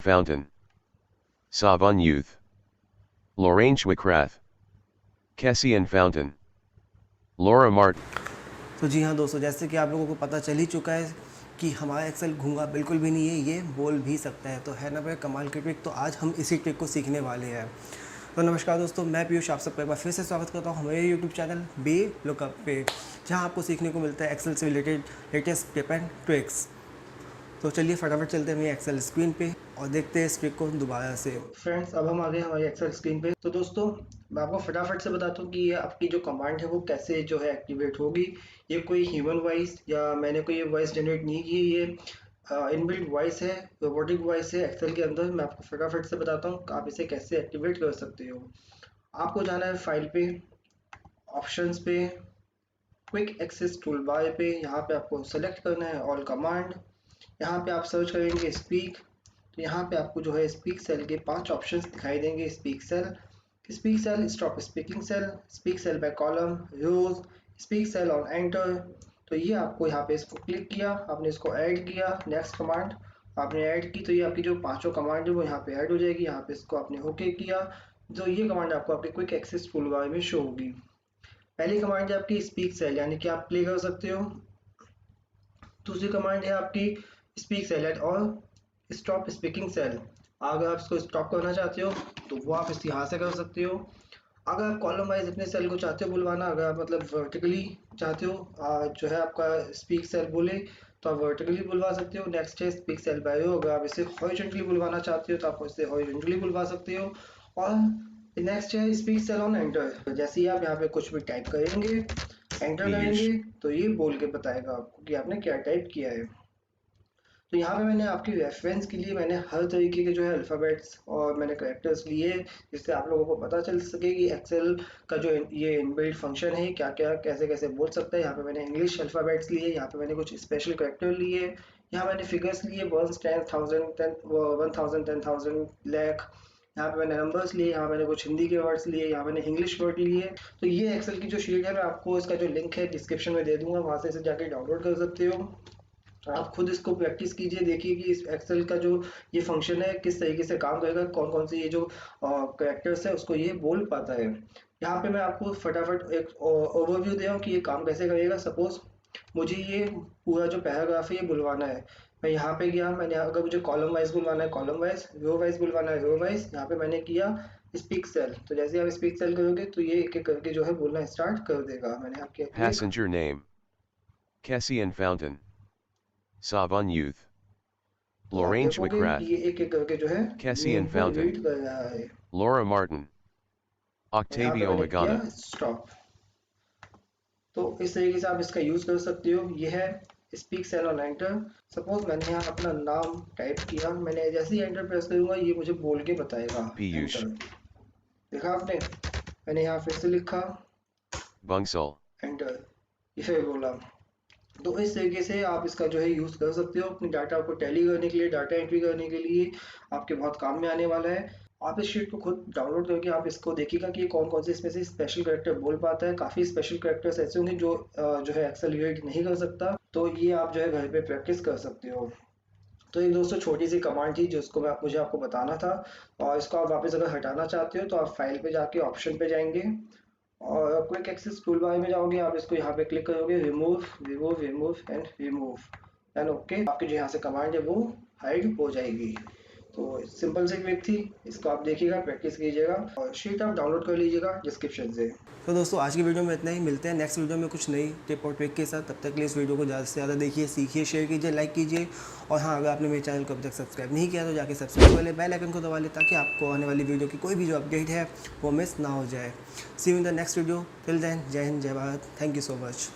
Fountain. Savon Youth. Lorraine Schwickrath. Kessian Fountain. Laura Martin. तो जी हाँ दोस्तों, जैसे कि आप लोगों को पता चल ही चुका है कि हमारा एक्सेल गूंगा बिल्कुल भी नहीं है, ये बोल भी सकता है। तो है ना भाई कमाल की ट्रिक। तो आज हम इसी ट्रिक को सीखने वाले हैं। तो नमस्कार दोस्तों, मैं पीयूष आप सबका एक बार फिर से स्वागत करता हूँ हमारे यूट्यूब चैनल BeLookUp पे, जहाँ आपको सीखने को मिलता है एक्सेल से related latest tip and tricks. तो चलिए फटाफट चलते हैं मेरी एक्सेल स्क्रीन पे और देखते हैं इस ट्रिक को दोबारा से। फ्रेंड्स, अब हम आ गए हमारी एक्सेल स्क्रीन पे। तो दोस्तों, मैं आपको फटाफट से बताता हूँ कि ये आपकी जो कमांड है वो कैसे जो है एक्टिवेट होगी। ये कोई ह्यूमन वॉइस या मैंने कोई वॉइस जनरेट नहीं की, ये इनबिल्ट वॉइस है, रोबोटिक वॉइस है एक्सेल के अंदर। मैं आपको फटाफट से बताता हूँ आप इसे कैसे एक्टिवेट कर सकते हो। आपको जाना है फाइल पे, ऑप्शंस पे, क्विक एक्सेस टूल बार पे। यहाँ पे आपको सेलेक्ट करना है ऑल कमांड। यहाँ पे आप सर्च करेंगे स्पीक। तो यहाँ पे आपको जो है स्पीक सेल के 5 ऑप्शंस दिखाई देंगे। Speak cell, stop speaking cell, speak cell by column, rows, speak cell on enter. तो ये आपको यहाँ पे इसको क्लिक किया, आपने इसको ऐड किया, नेक्स्ट कमांड आपने ऐड की, तो ये आपकी जो 5 कमांड है वो यहाँ पे ऐड हो जाएगी। यहाँ पे इसको आपने ओके किया, तो ये कमांड आपको आपके क्विक एक्सेस टूल बार में शो होगी। पहली कमांड है आपकी स्पीक सेल, यानी कि आप प्ले कर सकते हो। दूसरी कमांड है आपकी स्पीक सेल और स्टॉप स्पीकिंग सेल। अगर आप इसको स्टॉप करना चाहते हो तो वो आप इस यहाँ से कर सकते हो। अगर आप कॉलम वाइज अपने सेल को चाहते हो बुलवाना, अगर आप मतलब वर्टिकली चाहते हो जो है आपका स्पीक सेल बोले, तो आप वर्टिकली बुलवा सकते हो। नेक्स्ट है स्पीक सेल बाय रो, अगर आप इसे हॉरिजॉन्टली बुलवाना चाहते हो तो आप इसे हॉरिजॉन्टली बुलवा सकते हो। और नेक्स्ट है स्पीक सेल ऑन एंटर। जैसे ही आप यहाँ पे कुछ भी टाइप करेंगे, एंटर करेंगे, तो ये बोल के बताएगा आपको कि आपने क्या टाइप किया है। तो यहाँ पे मैंने आपकी रेफरेंस के लिए मैंने हर तरीके के जो है अल्फ़ाबेट्स और मैंने कैरेक्टर्स लिए, जिससे आप लोगों को पता चल सके कि एक्सेल का जो ये इनबिल्ट फंक्शन है क्या क्या कैसे कैसे बोल सकता है। यहाँ पे मैंने इंग्लिश अल्फ़ाबेट्स लिए, यहाँ पे मैंने कुछ स्पेशल कैरेक्टर लिए, यहाँ मैंने फिगर्स लिए 1, 10, 1000, 1000, 10,000, लाख। यहाँ पे मैंने नंबर्स लिए, यहाँ मैंने कुछ हिंदी के वर्ड्स लिए, यहाँ मैंने इंग्लिश वर्ड लिए। तो ये एक्सेल की जो शीट है मैं आपको इसका जो लिंक है डिस्क्रिप्शन में दे दूंगा, वहाँ से इसे जाके डाउनलोड कर सकते हो। आप खुद इसको प्रैक्टिस कीजिए, देखिए कि इस एक्सेल का जो ये फंक्शन है किस तरीके से काम करेगा, कौन कौन से ये जो कैरेक्टर्स है उसको ये बोल पाता है। यहाँ पे मैं आपको फटाफट एक ओवरव्यू दे रहा हूँ कि ये काम कैसे करेगा। सपोज मुझे ये पूरा जो पैराग्राफ है ये बुलवाना है, मैं यहाँ पे गया, मैंने अगर मुझे कॉलम वाइज बुलवाना है कॉलम वाइज, रो वाइज बुलवाना है रो वाइज, यहाँ पे मैंने किया स्पीक सेल। तो जैसे आप स्पीक सेल करोगे तो ये एक एक करके जो है बोलना स्टार्ट कर देगा। मैंने आपके Passenger name. Kessian Fountain. Savon Youth. तो आप Lorraine देखोगे कि Schwickrath. ये एक एक करके जो है नेम Kessian को Fountain. रीड कर रहा है। Laura Martin. और यहाँ पे Octavio मैंने किया Magana. स्टॉप। तो इस तरीके से आप इसका यूज कर सकते हो। ये है speak cell on enter. Suppose मैंने यहाँ अपना नाम टाइप किया, मैंने जैसे ही एंटर प्रेस करूंगा ये मुझे बोल के बताएगा Piyush. एंटर। देखा आपने, मैंने यहाँ फिर से लिखा Bungsal. एंटर, ये फिर बोला। तो इस तरीके से आप इसका जो है यूज़ कर सकते हो अपनी डाटा को टैली करने के लिए, डाटा एंट्री करने के लिए, आपके बहुत काम में आने वाला है। आप इस शीट को खुद डाउनलोड करके आप इसको देखिएगा कि कौन कौन से इसमें से स्पेशल कैरेक्टर बोल पाता है। काफ़ी स्पेशल कैरेक्टर्स ऐसे होंगे जो है एक्सेल रीड नहीं कर सकता, तो ये आप जो है घर पे प्रैक्टिस कर सकते हो। तो एक दोस्तों छोटी सी कमांड थी जिसको मुझे आपको बताना था। और इसको आप वापस अगर हटाना चाहते हो तो आप फाइल पे जाके ऑप्शन पे जाएंगे और क्विक एक्सेस टूल बार में जाओगे, आप इसको यहाँ पे क्लिक करोगे, remove remove remove and remove, and okay. आपकी जो यहाँ से कमांड है वो हाइड हो जाएगी। तो सिंपल सी क्विक थी, इसको आप देखिएगा, प्रैक्टिस कीजिएगा और शीट आप डाउनलोड कर लीजिएगा डिस्क्रिप्शन से। तो दोस्तों आज की वीडियो में इतना ही, मिलते हैं नेक्स्ट वीडियो में कुछ नई टिप और ट्रिक के साथ। तब तक के लिए इस वीडियो को ज़्यादा से ज़्यादा देखिए, सीखिए, शेयर कीजिए, लाइक कीजिए। और हाँ, अगर आपने मेरे चैनल को अभी तक सब्सक्राइब नहीं किया तो जाके सब्सक्राइब वाले बेल आइकन को दबा लें, ताकि आपको आने वाली वीडियो की कोई भी जो अपडेट है वो मिस ना हो जाए। See you in the next video. Till then, जय हिंद, जय Bharat. Thank you so much.